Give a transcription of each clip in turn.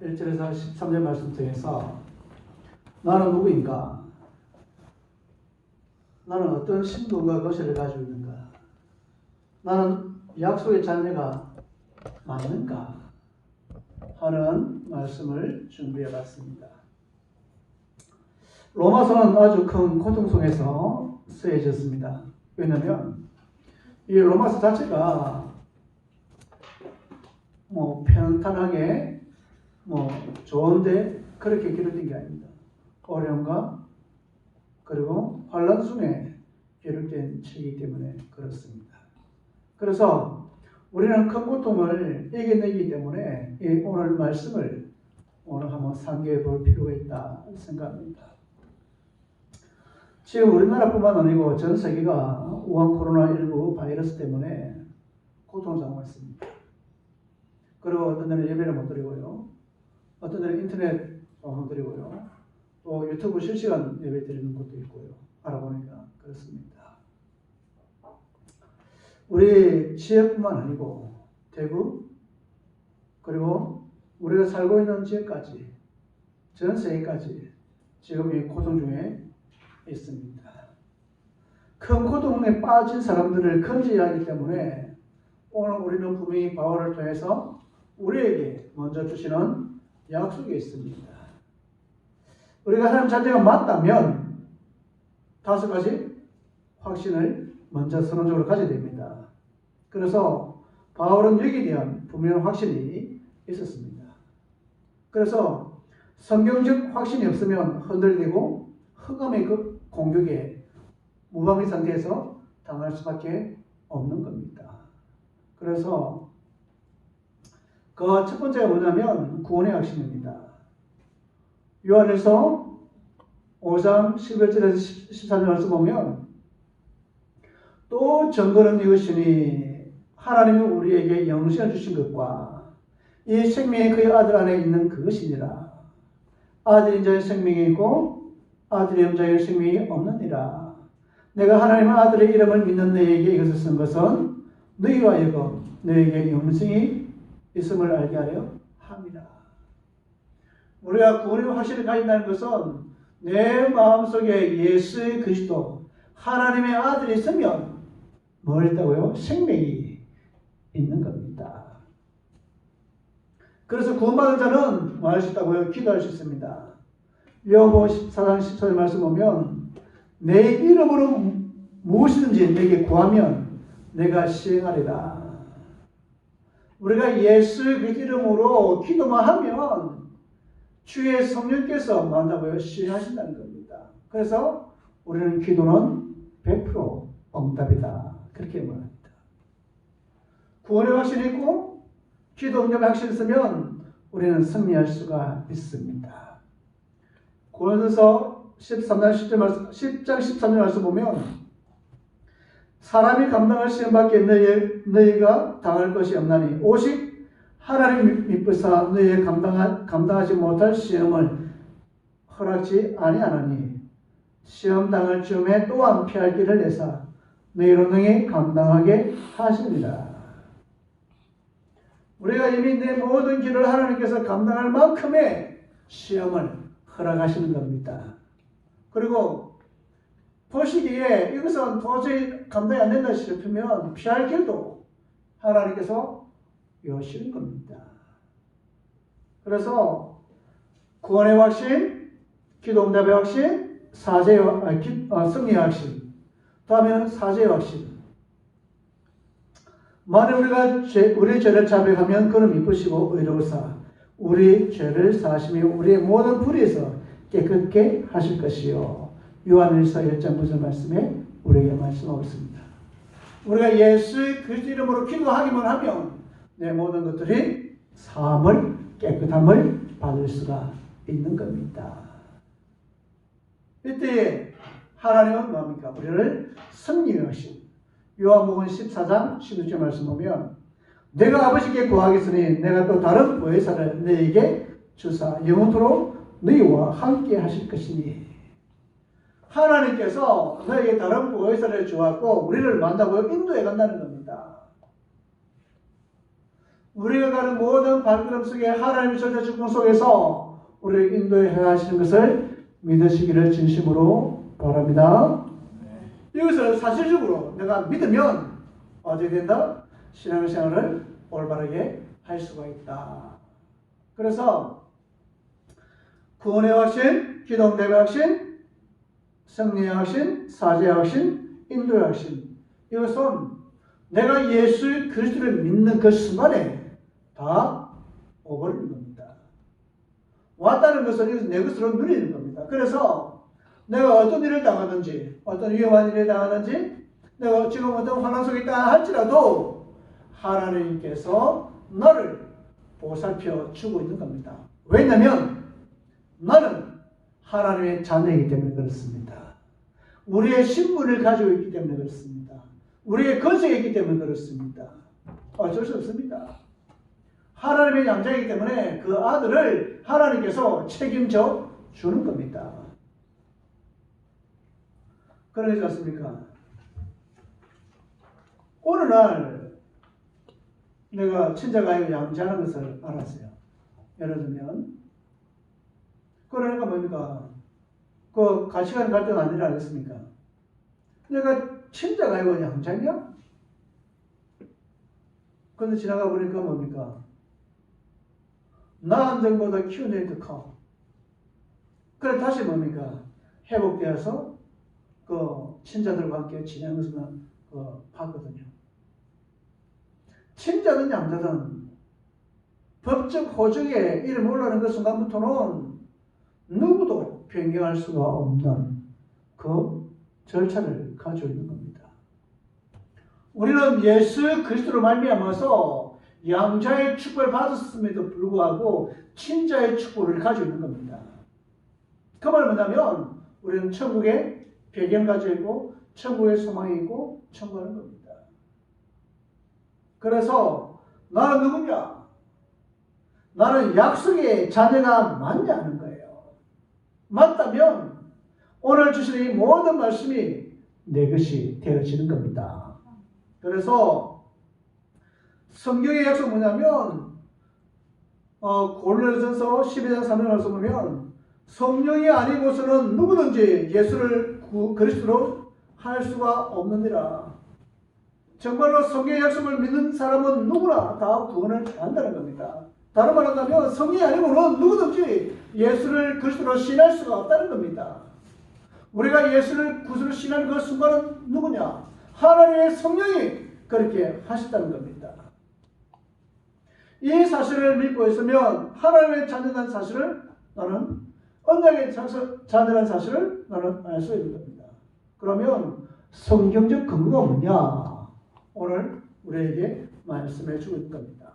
1절에서 13절 말씀 통해서 나는 누구인가? 나는 어떤 신분과 것을 가지고 있는가? 나는 약속의 자녀가 맞는가? 하는 말씀을 준비해 봤습니다. 로마서는 아주 큰 고통 속에서 쓰여졌습니다. 왜냐하면 이 로마서 자체가 평탄하게 좋은데 그렇게 기록된 게 아닙니다. 어려움과 그리고 환난 중에 기록된 책이기 때문에 그렇습니다. 그래서 우리는 큰 고통을 이겨내기 때문에 이 오늘 말씀을 오늘 한번 상기해 볼 필요가 있다 생각합니다. 지금 우리나라뿐만 아니고 전 세계가 우한 코로나19 바이러스 때문에 고통을 당하고 있습니다. 그리고 어떤 데는 예배를 못 드리고요. 어떤 데는 인터넷 방송 드리고요. 또 유튜브 실시간 예배 드리는 것도 있고요. 알아보니까 그렇습니다. 우리 지역뿐만 아니고 대구 그리고 우리가 살고 있는 지역까지 전 세계까지 지금 이 고통 중에 있습니다. 큰 고통에 빠진 사람들을 건져야 하기 때문에 오늘 우리는 분명히 바울을 통해서 우리에게 먼저 주시는 약속이 있습니다. 우리가 하나님 자녀가 맞다면 5가지 확신을 먼저 선언적으로 가져야 됩니다. 그래서 바울은 여기에 대한 분명한 확신이 있었습니다. 그래서 성경적 확신이 없으면 흔들리고 흑암의 그 공격에 무방비 상태에서 당할 수밖에 없는 겁니다. 그래서 그 첫 번째가 뭐냐면 구원의 확신입니다. 요한에서 5장 11절에서 13절 말씀 보면 또 증거는 이것이니 하나님이 우리에게 영생을 주신 것과 이 생명이 그의 아들 안에 있는 그것이니라. 아들인 자의 생명이 있고 아들이 자의 생명이 없느니라. 내가 하나님의 아들의 이름을 믿는 너희에게 이것을 쓴 것은 너희와 하여금 너희에게 영생이 있음을 알게 하려 함이라. 우리가 구원의 확신을 가진다는 것은 내 마음속에 예수 그리스도 하나님의 아들이 있으면 뭘 있다고요? 생명이 있는 겁니다. 그래서 구원받은 자는 뭐 할 수 있다고요? 기도할 수 있습니다. 요한복음 14장 14절 말씀 보면 내 이름으로 무엇이든지 내게 구하면 내가 시행하리라. 우리가 예수 그 이름으로 기도만 하면 주의 성령께서 뭐 한다고요? 시행하신다는 겁니다. 그래서 우리는 기도는 100% 응답이다. 그렇게 말합니다. 구원의 확신이 있고 기도 응답의 확신이 있으면 우리는 승리할 수가 있습니다. 고린도서 10장 13절 말씀 보면 사람이 감당할 시험밖에 너희가 당할 것이 없나니 오직 하나님 미쁘사 너희의 감당하지 못할 시험을 허락지 아니하나니 시험 당할 즈음에 또한 피할 길을 내사 너희로 능히 감당하게 하시리라. 우리가 이미 내 모든 길을 하나님께서 감당할 만큼의 시험을 허락하시는 겁니다. 그리고 보시기에 이것은 도저히 감당이 안 된다 싶으면 피할 길도 하나님께서 여시는 겁니다. 그래서 구원의 확신, 기도 응답의 확신, 승리의 확신, 다음에는 사죄의 확신. 만일 우리가 우리 죄를 자백하면 그는 미쁘시고 의로우사 우리 죄를 사하시며 우리의 모든 불의에서 깨끗게 하실 것이요. 요한일서 1장 9절 말씀에 우리에게 말씀하고 있습니다. 우리가 예수 그리스도 이름으로 기도하기만 하면 내 모든 것들이 사함을 깨끗함을 받을 수가 있는 겁니다. 이때 하나님은 뭡니까? 우리를 승리하신 요한복음 14장 16절 말씀 보면 내가 아버지께 구하겠으니 내가 또 다른 보혜사를 너희에게 주사 영원토록 너희와 함께 하실 것이니 하나님께서 너희에게 다른 보혜사를 주었고 우리를 만나고 인도해 간다는 겁니다. 우리가 가는 모든 발걸음 속에 하나님의 절대 주권 속에서 우리를 인도해 하시는 것을 믿으시기를 진심으로 바랍니다. 이것을 사실적으로 내가 믿으면 어떻게 된다? 신앙생활을 올바르게 할 수가 있다. 그래서 구원의 확신, 기독교의 확신, 승리의 확신, 사죄의 확신, 인도의 확신, 이것은 내가 예수 그리스도를 믿는 그 순간에 다 오버리는 겁니다. 왔다는 것은 내 것으로 누리는 겁니다. 그래서 내가 어떤 일을 당하든지, 어떤 위험한 일을 당하든지, 내가 지금 어떤 환난 속에 있다 할지라도 하나님께서 너를 보살펴 주고 있는 겁니다. 왜냐하면 나는 하나님의 자녀이기 때문에 그렇습니다. 우리의 신분을 가지고 있기 때문에 그렇습니다. 우리의 건성이 있기 때문에 그렇습니다. 어쩔 수 없습니다. 하나님의 양자이기 때문에 그 아들을 하나님께서 책임져 주는 겁니다. 그러지 않습니까? 어느 날 내가 친자가 양자하는 것을 알았어요. 예를 들면 그러니까 뭡니까? 그 가치관 갈등 안 되지 않겠습니까? 내가 친자가 아니고 양자냐? 근데 지나가 보니까 뭡니까? 나 안정보다 키우는 애더 커. 그래 다시 뭡니까? 회복되어서 그 친자들과 함께 지내는 것을 봤거든요. 친자든 양자든 법적 호적에 이름 올라오는 그 순간부터는 누구도 변경할 수가 없는 그 절차를 가지고 있는 겁니다. 우리는 예수 그리스도로 말미암아서 양자의 축복을 받았음에도 불구하고 친자의 축복을 가지고 있는 겁니다. 그 말은 뭐냐면 우리는 천국의 배경 가지고 있고 천국의 소망이 있고 천국하는 겁니다. 그래서 나는 누구냐? 나는 약속의 자녀가 맞냐 하는 거예요. 맞다면 오늘 주신 이 모든 말씀이 내 것이 되어지는 겁니다. 그래서 성경의 약속 뭐냐면 고린도전서 12장 3절 말씀 보면 성령이 아니고서는 누구든지 예수를 그리스도로 할 수가 없느니라. 정말로 성경의 약속을 믿는 사람은 누구나 다 구원을 한다는 겁니다. 다른 말로 한다면 성령이 아니고는 누구든지 예수를 그리스도로 신할 수가 없다는 겁니다. 우리가 예수를 구주로 신하는 그 순간은 누구냐? 하나님의 성령이 그렇게 하셨다는 겁니다. 이 사실을 믿고 있으면 하나님의 자녀라는 사실을 나는 언약의 자녀라는 사실을 나는 알 수 있는 겁니다. 그러면 성경적 근거가 뭐냐? 오늘 우리에게 말씀해 주고 있는 겁니다.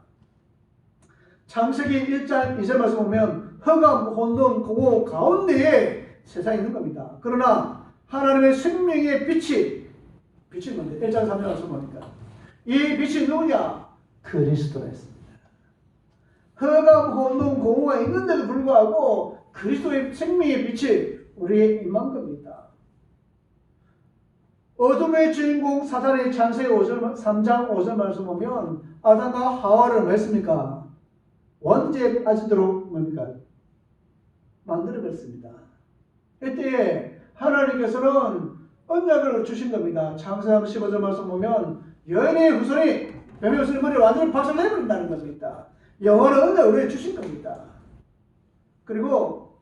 창세기 1장 2절 말씀 보면 흑암, 혼돈, 공허 가운데에 세상이 있는 겁니다. 그러나 하나님의 생명의 빛이 뭔데? 1장 3절 말씀 보니까 이 빛이 누구냐? 그리스도라 했습니다. 흑암, 혼돈, 공허가 있는데도 불구하고 그리스도의 생명의 빛이 우리에 임한 겁니다. 어둠의 주인공 사단의 창세기 3장 5절 말씀 보면 아담과 하와를 뭐 했습니까? 원죄에 빠지도록 뭡니까? 만들어냈습니다. 이때 하나님께서는 언약을 주신 겁니다. 창세기 15절 말씀 보면 여인의 후손이 뱀의 후손의 머리를 완전히 박살내버린다는 겁니다. 여호와는 언약을 우리에게 주신 겁니다. 그리고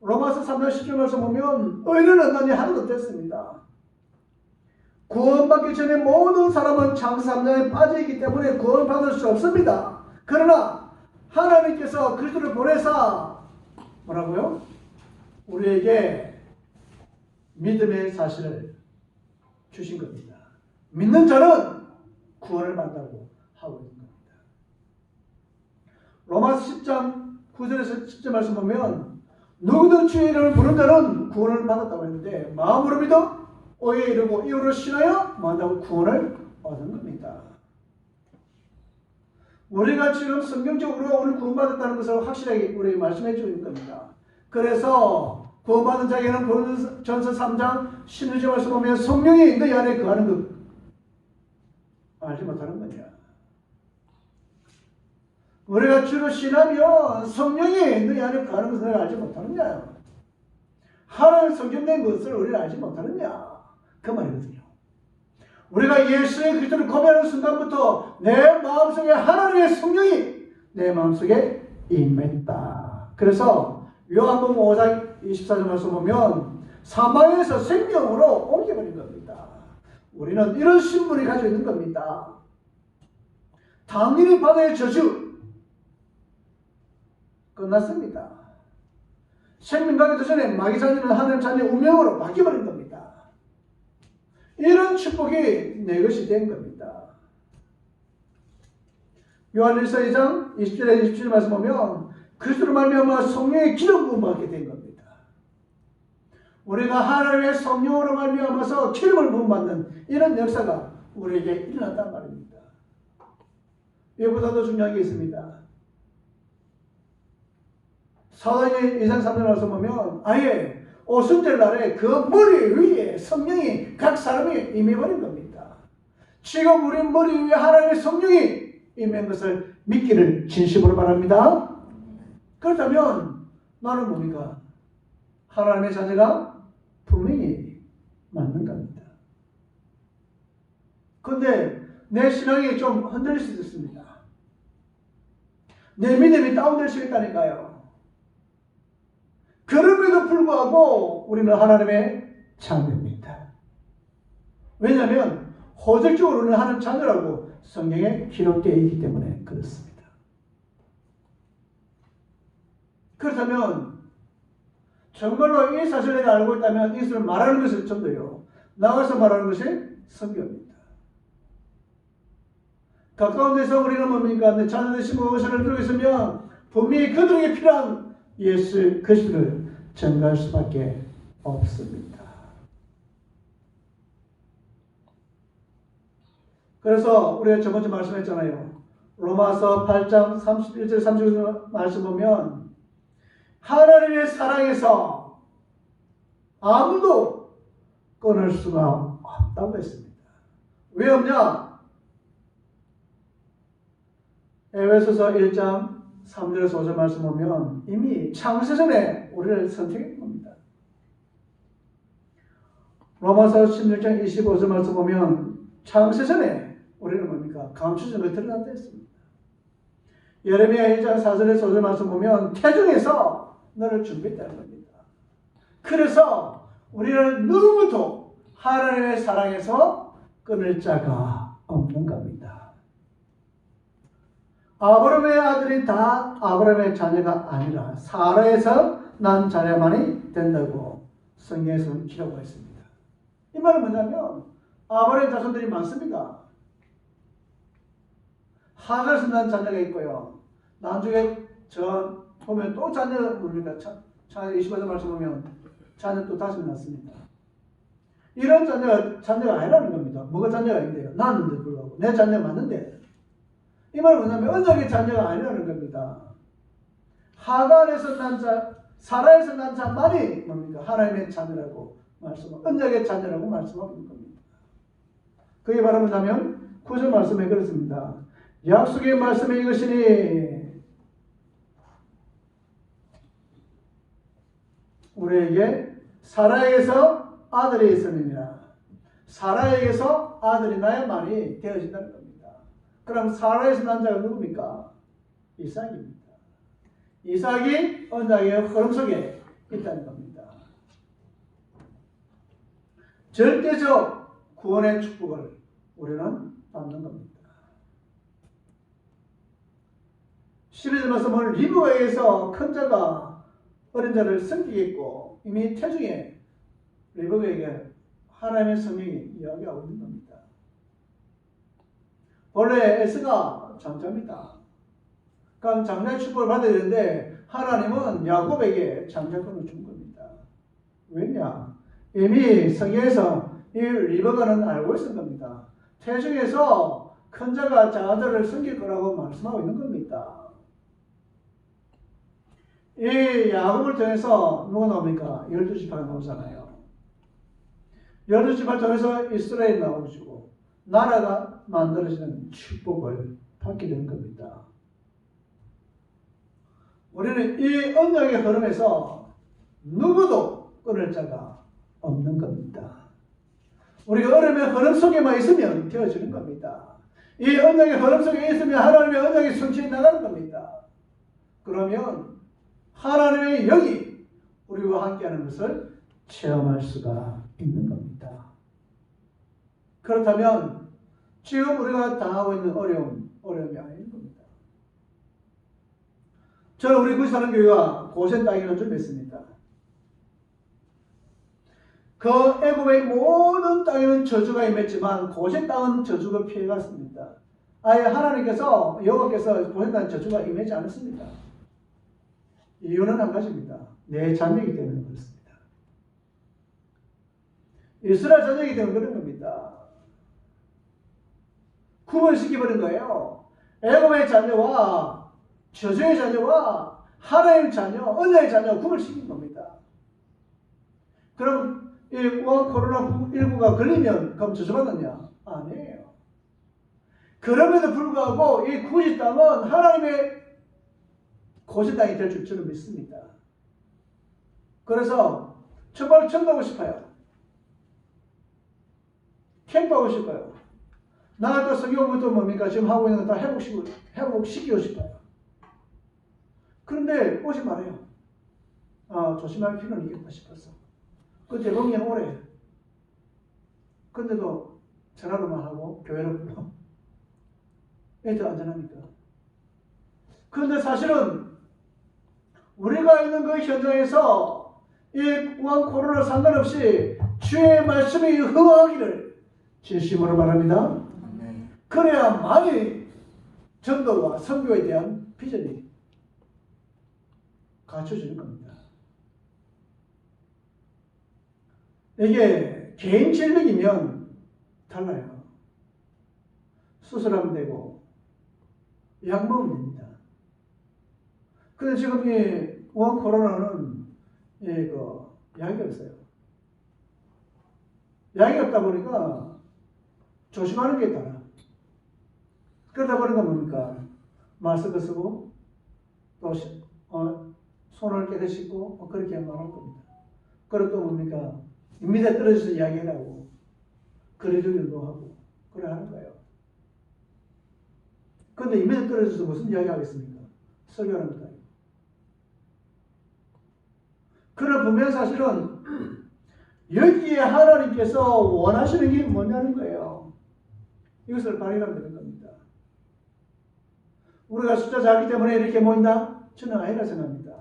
로마서 3장 10절 말씀 보면 의인은 언약이 하나도 됐습니다. 구원받기 전에 모든 사람은 창세 3장에 빠져있기 때문에 구원받을 수 없습니다. 그러나 하나님께서 그리스도를 보내사 뭐라고요? 우리에게 믿음의 사실을 주신 겁니다. 믿는 자는 구원을 받는다고 하고 있는 겁니다. 로마서 10장 9절에서 10절 말씀 보면 누구든 주의 이름을 부른 자는 구원을 받았다고 했는데 마음으로 믿어 오해에 이르고 이유로 신하여 뭐한다고 구원을 얻은 겁니다. 우리가 지금 성경적으로 오늘 구원받았다는 것을 확실하게 우리에게 말씀해 주는 겁니다. 그래서 구원받은 자에게는 고린도전서 3장 16절 말씀 보면 성령이 너희 안에 거하는 것 알지 못하는 거냐. 우리가 주로 신하면 성령이 너희 안에 가는 것을 내가 알지 못하느냐? 하나님 성경된 것을 우리가 알지 못하느냐? 그 말이거든요. 우리가 예수의 그리스도를 고백하는 순간부터 내 마음속에 하나님의 성령이 내 마음속에 임했다. 그래서 요한복음 5장 24절 말씀 보면 사망에서 생명으로 옮겨버린 겁니다. 우리는 이런 신분을 가지고 있는 겁니다. 당연히 바다의 저주 끝났습니다. 생명 가기도 전에 마귀 자녀는 하나님 자녀의 운명으로 바뀌어버린 겁니다. 이런 축복이 내 것이 된 겁니다. 요한일서 2장 20절에 27절 말씀 보면 그리스도로 말미암아 성령의 기름 부음 받게 된 겁니다. 우리가 하나님의 성령으로 말미암아서 기름을 부음 받는 이런 역사가 우리에게 일어났단 말입니다. 이보다 더 중요한 게 있습니다. 사도행전 2장 3절 말씀 보면 아예 오순절 날에 그 머리 위에 성령이 각 사람이 임해버린 겁니다. 지금 우리 머리 위에 하나님의 성령이 임한 것을 믿기를 진심으로 바랍니다. 그렇다면 나는 뭡니까? 하나님의 자녀가 분명히 맞는 겁니다. 그런데 내 신앙이 좀 흔들릴 수 있습니다. 내 믿음이 다운될 수 있다니까요. 그럼에도 불구하고 우리는 하나님의 자녀입니다. 왜냐하면 호적적으로 우리는 하나님 자녀라고 성경에 기록되어 있기 때문에 그렇습니다. 그렇다면 정말로 이 사실을 내가 알고 있다면 이것을 말하는 것을 좀 더요. 나가서 말하는 것이 성경입니다. 가까운 데서 우리는 뭡니까? 내 자녀들 심어서를 들고 있으면 분명히 그들에게 필요한 예수 그리스도를 전가할 수밖에 없습니다. 그래서 우리가 저번주 말씀했잖아요. 로마서 8장 31절 32절 말씀 보면 하나님의 사랑에서 아무도 끊을 수가 없다고 했습니다. 왜 없냐? 에베소서 1장 3절에서 5절 말씀 보면 이미 창세전에 우리를 선택한 겁니다. 로마서 16장 25절 말씀 보면 창세전에 우리는 뭡니까? 감추어진 걸 드러난다 했습니다. 예레미야 1장 4절에서 5절 말씀 보면 태중에서 너를 준비했다는 겁니다. 그래서 우리는 누구부터 하나님의 사랑에서 끊을 자가 없는 겁니다. 아브라함의 아들이 다 아브라함의 자녀가 아니라 사라에서 난 자녀만이 된다고 성경에서 기록하고 있습니다. 이 말은 뭐냐면 아브라함의 자손들이 많습니다. 하갈에서 난 자녀가 있고요. 나중에 저 보면 또 자녀가 뭡니까? 자녀 25절 말씀 보면 자녀 또 다시 낳습니다. 이런 자녀가 아니라는 겁니다. 뭐가 자녀가 있는데요? 낳았는데 불구하고 내 자녀가 맞는데 이 말은 뭐냐면 언약의 자녀가 아니라는 겁니다. 하갈에서 난 자, 사라에서 난 자만이 뭡니까? 하나님의 자녀라고 말씀하고 언약의 자녀라고 말씀하고 있는 겁니다. 그게 바로 뭐냐면 9절 말씀에 그렇습니다. 약속의 말씀이 이것이니 우리에게 사라에게서 아들이 있으니라. 사라에게서 아들이 나야만이 되어진다는 겁니다. 그럼 사라에서 난 자가 누굽니까? 이삭입니다. 이삭이 언약의 흐름 속에 있다는 겁니다. 절대적 구원의 축복을 우리는 받는 겁니다. 12절 말씀은 리브가에서 큰 자가 어린 자를 섬기겠고 이미 태중에 리브가에게 하나님의 성령이 이야기하고 있는 겁니다. 원래 에스가 장자입니다. 그럼 장자의 축복을 받아야 되는데 하나님은 야곱에게 장자권을 준 겁니다. 왜냐? 이미 성경에서 이 리브가는 알고 있었던 겁니다. 태중에서 큰 자가 작은 자를 섬길 거라고 말씀하고 있는 겁니다. 이 야곱을 통해서 누가 나옵니까? 12지파가 나오잖아요. 12지파를 통해서 이스라엘이 나오시고 나라가 만들어지는 축복을 받게 되는 겁니다. 우리는 이 언약의 흐름에서 누구도 끊을 자가 없는 겁니다. 우리가 어려움의 흐름 속에만 있으면 되어지는 겁니다. 이 언약의 흐름 속에 있으면 하나님의 언약이 성취해 나가는 겁니다. 그러면 하나님의 영이 우리와 함께하는 것을 체험할 수가 있는 겁니다. 그렇다면 지금 우리가 당하고 있는 어려움이 아닌 겁니다. 저는 우리 구시사는 교회가 고센 땅에는 준비했습니다. 그 애굽의 모든 땅에는 저주가 임했지만 고센 땅은 저주가 피해갔습니다. 아예 하나님께서 여호와께서 고센 땅에 저주가 임하지 않았습니다. 이유는 한 가지입니다. 내 자녀이기 때문에 그렇습니다. 이스라엘 자녀이기 때문에 그런 겁니다. 구분시켜버린 거예요. 애굽의 자녀와 저주의 자녀와 하나님의 자녀, 언약의 자녀 구분시킨 겁니다. 그럼 이 코로나19가 걸리면 그럼 저주받느냐? 아니에요. 그럼에도 불구하고 이 구시 땅은 하나님의 고시 땅이 될 줄 저는 믿습니다. 그래서 정말 청가고 싶어요. 캠프하고 싶어요. 나도 성경부터 뭡니까? 지금 하고 있는 거 다 회복시키고 싶어요. 그런데 오지 말아요. 조심할 필요는 있겠다 싶어서. 그 대법령 오래. 근데도 전화로만 하고 교회로 불러. 이게 더 안전하니까. 그런데 사실은 우리가 있는 그 현장에서 이 우한 코로나 상관없이 주의 말씀이 흥하기를 진심으로 바랍니다. 그래야만이 전도와 선교에 대한 비전이 갖춰지는 겁니다. 이게 개인 진력이면 달라요. 수술하면 되고 약 먹으면 됩니다. 근데 지금 이 우한 코로나는 약이 없어요. 약이 없다 보니까 조심하는 게 있다. 그러다 보니까 뭡니까? 마스크 쓰고 또 손을 깨끗이 씻고 그렇게 말할 겁니다. 그리고 또 뭡니까? 밑에 떨어져서 이야기하라고 거리두기 운동하고 그래 하는 거예요. 그런데 밑에 떨어져서 무슨 이야기 하겠습니까? 설교하는 것도 아니고. 그러나 분명 사실은 여기에 하나님께서 원하시는 게 뭐냐는 거예요. 이것을 발견하면 되는 겁니다. 우리가 숫자 작기 때문에 이렇게 모인다? 저는 아니라 생각합니다.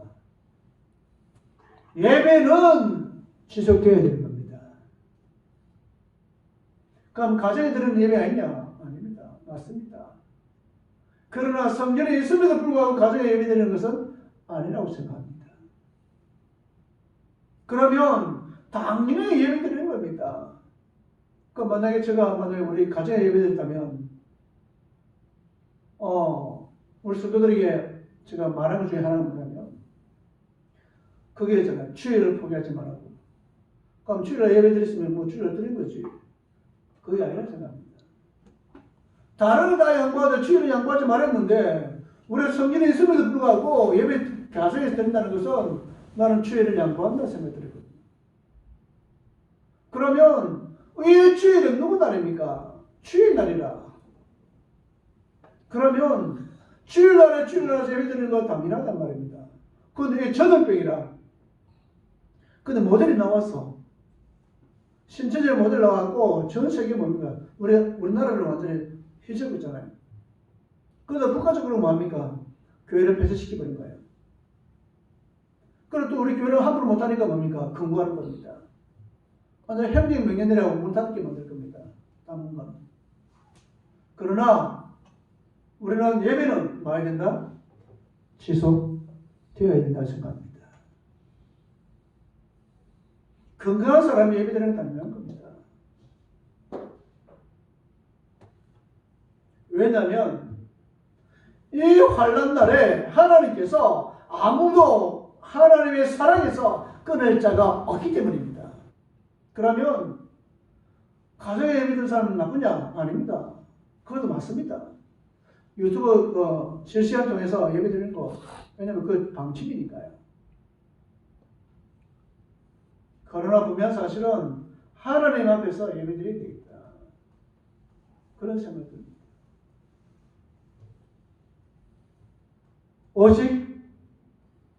예배는 지속되어야 되는 겁니다. 그럼 가정에 드리는 예배 아니냐? 아닙니다. 맞습니다. 그러나 성전에 있음에도 불구하고 가정에 예배 드리는 것은 아니라고 생각합니다. 그러면 당연히 예배 드리는 겁니다. 만약에 우리 가정에 예배 드렸다면 우리 성도들에게 제가 말한 것 중에 하나는 뭐냐면 그게 있잖아요. 주일을 포기하지 말라고. 그럼 주일에 예배 드렸으면 주일을 드린 거지. 그게 아니라 생각합니다. 다른 거 다 양보하되 주일을 양보하지 말았는데 우리 성전에 있음에도 불구하고 예배 가정에서 드린다는 것은 나는 주일을 양보한다 생각이 들거든요. 그러면 이 주일은 누구 날입니까? 주일 날이라. 그러면 주일날에 예배 드리는 건 당연하단 말입니다. 그런데 이게 전염병이라. 근데 모델이 나왔어. 신체적 모델 나왔고 전 세계 뭡니까? 우리나라를 완전히 휘저고 있잖아요. 그러다 국가적으로 뭐합니까? 교회를 폐쇄시켜버린 거예요. 그리고 또 우리 교회를 함부로 못하니까 뭡니까? 금고하는 겁니다. 완전 행정 명령이라고 문 닫게 만들 겁니다. 당분간. 그러나 우리는 예배는 뭐 해야 된다? 지속되어야 된다 생각합니다. 건강한 사람이 예배드리는 건 당연한 겁니다. 왜냐하면 이 환난 날에 하나님께서 아무도 하나님의 사랑에서 끊을 자가 없기 때문입니다. 그러면 가정에 예배드리는 사람은 나쁘냐? 아닙니다. 그것도 맞습니다. 유튜브 실시간 통해서 예배드리는 거 왜냐하면 그 방침이니까요. 그러나 보면 사실은 하나님 앞에서 예배드려야 되겠다. 그런 생각이 듭니다. 오직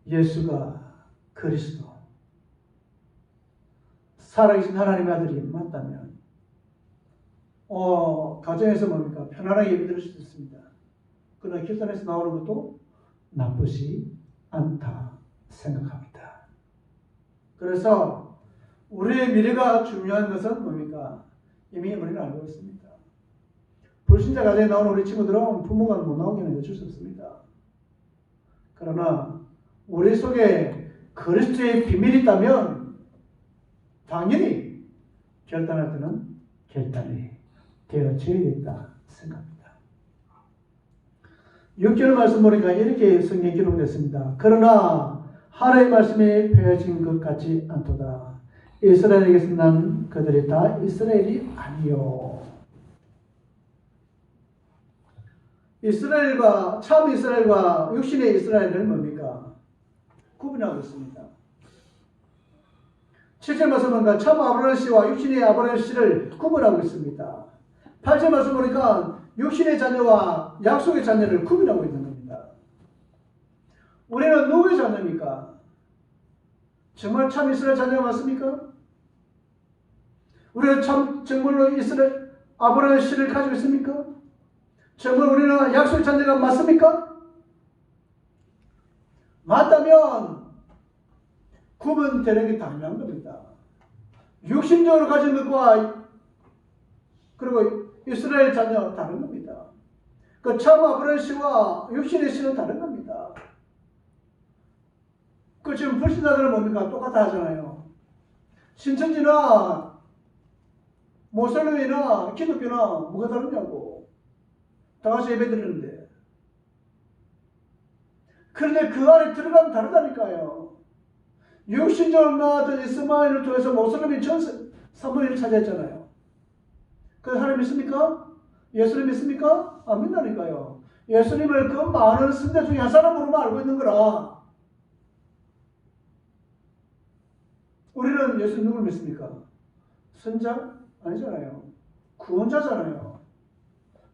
예수가 그리스도, 살아계신 하나님의 아들이 맞다면 가정에서 뭡니까? 편안하게 예배드릴 수 있습니다. 그러나 결단에서 나오는 것도 나쁘지 않다 생각합니다. 그래서 우리의 미래가 중요한 것은 뭡니까? 이미 우리는 알고 있습니다. 불신자 가정에 나오는 우리 친구들은 부모가 못 나오기는 어쩔 수 없습니다. 그러나 우리 속에 그리스도의 비밀이 있다면 당연히 결단할 때는 결단이 되어져야겠다 생각합니다. 6절 말씀 보니까 이렇게 성경에 기록됐습니다. 그러나 하나님의 말씀이 폐해진 것 같지 않도다. 이스라엘에게서 난 그들이 다 이스라엘이 아니요. 이스라엘과 참 이스라엘과 육신의 이스라엘은 뭡니까? 구분하고 있습니다. 7절 말씀 보니까 참 아브라함 씨와 육신의 아브라함 씨를 구분하고 있습니다. 8절 말씀 보니까 육신의 자녀와 약속의 자녀를 구분하고 있는 겁니다. 우리는 누구의 자녀입니까? 정말 참 이스라엘 자녀가 맞습니까? 우리는 정말로 이스라엘 아브라함 씨를 가지고 있습니까? 정말 우리는 약속의 자녀가 맞습니까? 맞다면 구분되는 게 당연한 겁니다. 육신적으로 가진 것과 그리고 이스라엘 자녀 다른 겁니다. 그 참 아브라함 씨와 육신의 씨는 다른 겁니다. 그 지금 불신자들은 뭡니까? 똑같아 하잖아요. 신천지나 모슬림이나 기독교나 뭐가 다르냐고. 다 같이 예배 드리는데. 그런데 그 안에 들어가면 다르다니까요. 육신적으로 나왔던 이스마엘을 통해서 모슬림이 전 3분의 1을 차지했잖아요. 그래서 하나님 믿습니까? 예수님 믿습니까? 안 믿다니까요. 예수님을 그 많은 선자 중에 한 사람으로만 알고 있는 거라. 우리는 예수님 누굴 믿습니까? 선자? 아니잖아요. 구원자잖아요.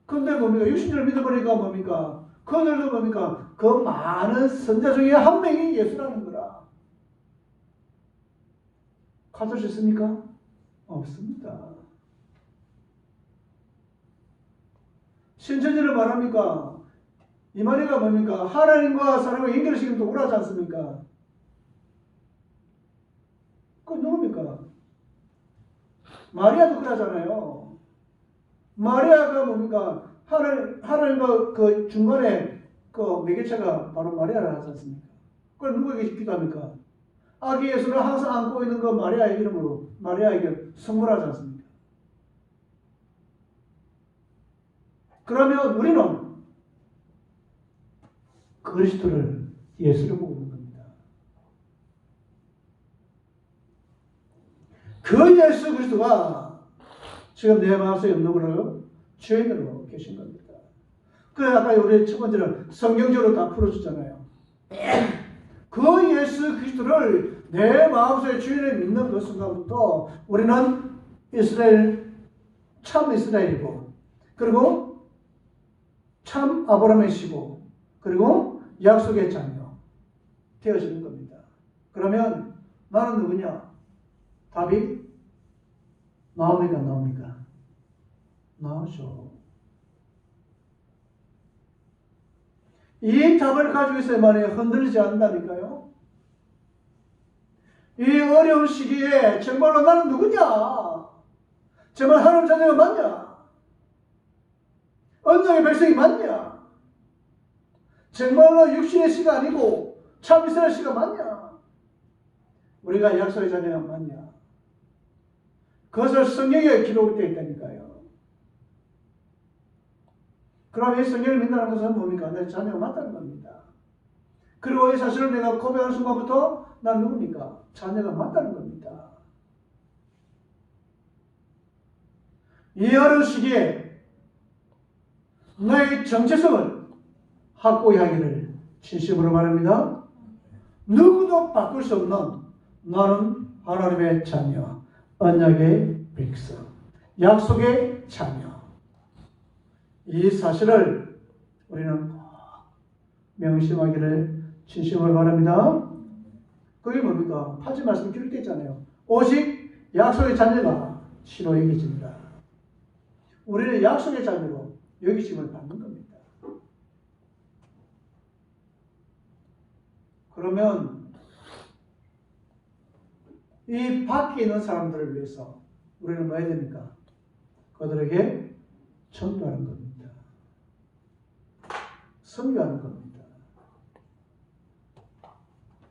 근데 뭡니까? 육신을 믿어버리니까 뭡니까? 그들도 뭡니까? 그 많은 선자 중에 한 명이 예수라는 거라. 가질 수 있습니까? 없습니다. 신천지를 말합니까? 이만희가 뭡니까? 하나님과 사람을 연결시키면 억울하지 않습니까? 그건 누굽니까? 마리아도 그러잖아요. 마리아가 뭡니까? 하나님과 그 중간에 그 매개체가 바로 마리아를 하지 않습니까? 그걸 누구에게 기도합니까? 아기 예수를 항상 안고 있는 그 마리아의 이름으로 마리아에게 선물하지 않습니까? 그러면 우리는 그리스도를 예수를 보고 있는 겁니다. 그 예수 그리스도가 지금 내 마음속에 없는 거를 주인으로 계신 겁니다. 그래서 아까 우리 첫 번째는 성경적으로 다 풀어주잖아요. 그 예수 그리스도를 내 마음속에 주인을 믿는 그 순간부터 우리는 이스라엘, 참 이스라엘이고, 그리고 참 아브라함의 시고, 그리고 약속의 자녀 되어지는 겁니다. 그러면 나는 누구냐? 답이 나옵니까? 나옵니까? 나오죠. 이 답을 가지고 있어야만 흔들리지 않는다니까요. 이 어려운 시기에 정말로 나는 누구냐? 정말 하나님 자녀가 맞냐? 언약의 백성이 맞냐? 정말로 육신의 씨가 아니고 참 이스라엘 씨가 맞냐? 우리가 약속의 자녀가 맞냐? 그것을 성경에 기록되어 있다니까요. 그럼 이 성경을 믿는다는 것은 뭡니까? 내 자녀가 맞다는 겁니다. 그리고 이 사실을 내가 고백하는 순간부터 난 누굽니까? 자녀가 맞다는 겁니다. 이 어려운 시기에 너의 정체성을 확고히 하기를 진심으로 바랍니다. 누구도 바꿀 수 없는 나는 하나님의 자녀, 언약의 백성, 약속의 자녀. 이 사실을 우리는 꼭 명심하기를 진심으로 바랍니다. 그게 뭡니까? 8절 말씀 기록되어 있잖아요. 오직 약속의 자녀가 신호 여기집니다. 우리는 약속의 자녀로 여기심을 받는 겁니다. 그러면 이 밖에 있는 사람들을 위해서 우리는 뭐 해야 됩니까? 그들에게 전도하는 겁니다. 선교하는 겁니다.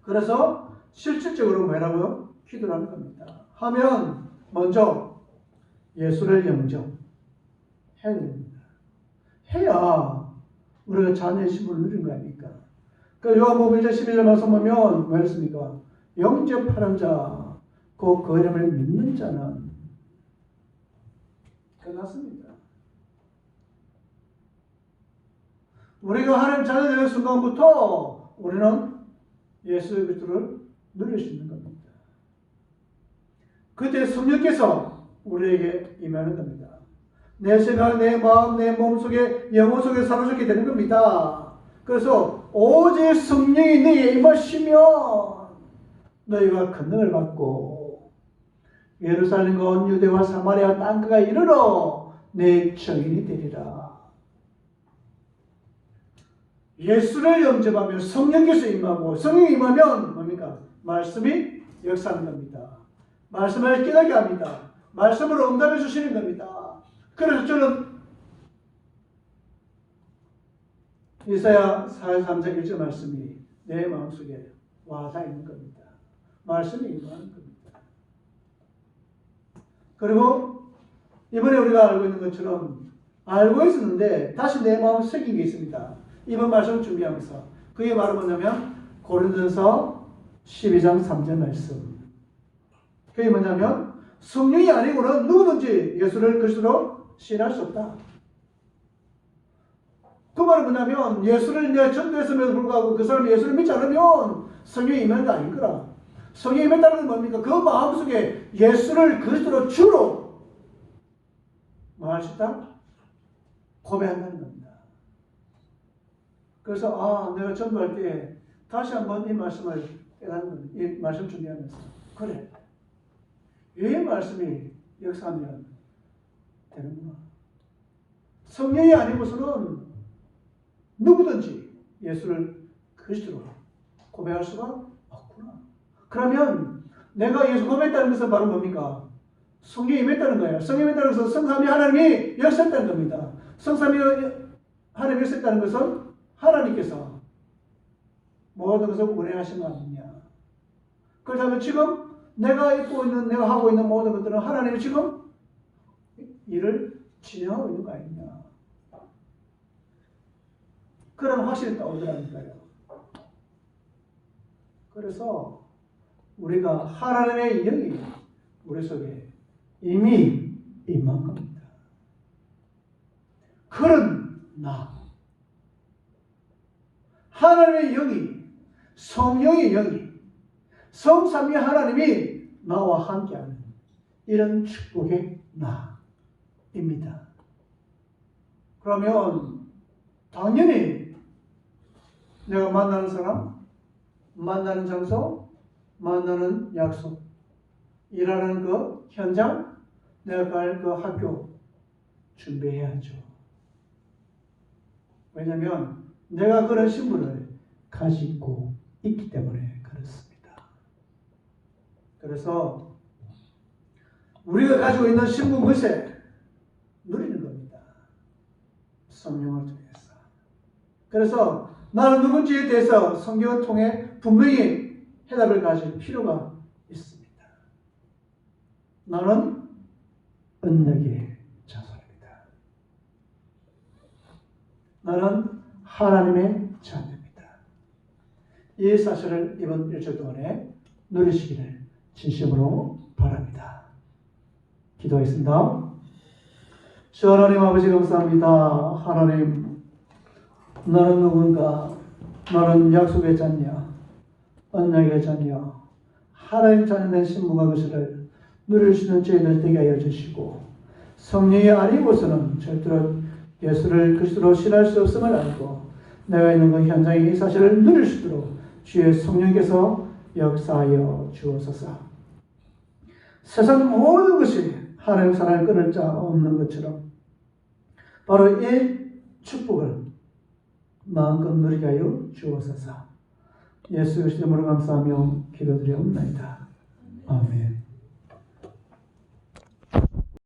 그래서 실질적으로 뭐라고요? 기도를 하는 겁니다. 하면 먼저 예수를 영접해야 됩니다. 해야 우리가 자녀의 신분을 누린 거 아닙니까? 그 요한복음 1장 11절 말씀 보면 뭐였습니까? 영접하는 자, 곧 그 이름을 믿는 자는 끝났습니다. 우리가 하나님 자녀 되는 순간부터 우리는 예수 그리스도를 누릴 수 있는 겁니다. 그때 성령께서 우리에게 임하는 겁니다. 내 생각, 내 마음, 내 몸 속에, 영혼 속에 사로잡게 되는 겁니다. 그래서 오직 성령이 너희에 임하시면 너희가 권능을 받고 예루살렘과 온 유대와 사마리아 땅끝까지 이르러 내 증인이 되리라. 예수를 영접하면 성령께서 임하고, 성령이 임하면 뭡니까? 말씀이 역사하는 겁니다. 말씀을 깨닫게 합니다. 말씀으로 응답해 주시는 겁니다. 그래서 저는 이사야 43장 1절 말씀이 내 마음속에 와닿아 있는 겁니다. 말씀이 임하는 겁니다. 그리고 이번에 우리가 알고 있는 것처럼 알고 있었는데 다시 내 마음에 새긴 게 있습니다. 이번 말씀을 준비하면서 그게 바로 뭐냐면 고린도전서 12장 3절 말씀. 그게 뭐냐면 성령이 아니고는 누구든지 예수를 그리스도로 시인할 수 없다. 그 말은 뭐냐면 예수를 내가 전도했음에도 불구하고 그 사람이 예수를 믿지 않으면 성령이 임한 게 아닌 거라. 성령이 임했다는 건 뭡니까? 그 마음속에 예수를 그리스도로 주로 뭐 할 수 있다? 고백한다는 겁니다. 그래서 내가 전도할 때 다시 한번 이 말씀을 깨닫는 겁니다. 이 말씀 준비하면서 그래, 이 말씀이 역사하면 되는구나. 성령이 아니고서는 누구든지 예수를 그리스도로 고백할 수가 없구나. 그러면 내가 예수 고백했다는 것은 바로 뭡니까? 성령이 임했다는 거예요. 성령이 임했다는 것은 성삼위 하나님이 역사했다는 겁니다. 성삼위 하나님이 역사했다는 것은 하나님께서 모든 것을 운행하신 거 아니냐. 그렇다면 지금 내가 입고 있는, 내가 하고 있는 모든 것들은 하나님이 지금 일을 진행하고 있는 거 아니냐. 그런 확신이 떠오르라니까요. 그래서 우리가 하나님의 영이 우리 속에 이미 임한 겁니다. 그러나 하나님의 영이, 성령의 영이, 성삼위 하나님이 나와 함께하는 이런 축복의 나입니다. 그러면 당연히 내가 만나는 사람, 만나는 장소, 만나는 약속, 일하는 그 현장, 내가 갈 그 학교 준비해야죠. 왜냐하면 내가 그런 신분을 가지고 있기 때문에 그렇습니다. 그래서 우리가 가지고 있는 신분 것에 누리는 겁니다. 성령을 통해서. 그래서 나는 누군지에 대해서 성경을 통해 분명히 해답을 가질 필요가 있습니다. 나는 언약의 자손입니다. 나는 하나님의 자녀입니다. 이 사실을 이번 일주일 동안에 누리시기를 진심으로 바랍니다. 기도하겠습니다. 주 하나님 아버지 감사합니다. 하나님, 나는 누군가 너는 약속의 자녀, 언약의 자녀, 하나님 자녀된 신부가 그것을 누릴 수 있는 저희들 되게 하여 주시고, 성령이 아니고서는 절대로 예수를 그리스도로 신할 수 없음을 알고 내가 있는 그 현장에 이 사실을 누릴 수 있도록 주의 성령께서 역사하여 주옵소서. 세상 모든 것이 하나님 사랑을 끊을 자 없는 것처럼 바로 이 축복을 마음껏 누리게 하여 주옵소서. 예수 그리스도 이름으로 감사하며 기도드리옵나이다. 아멘.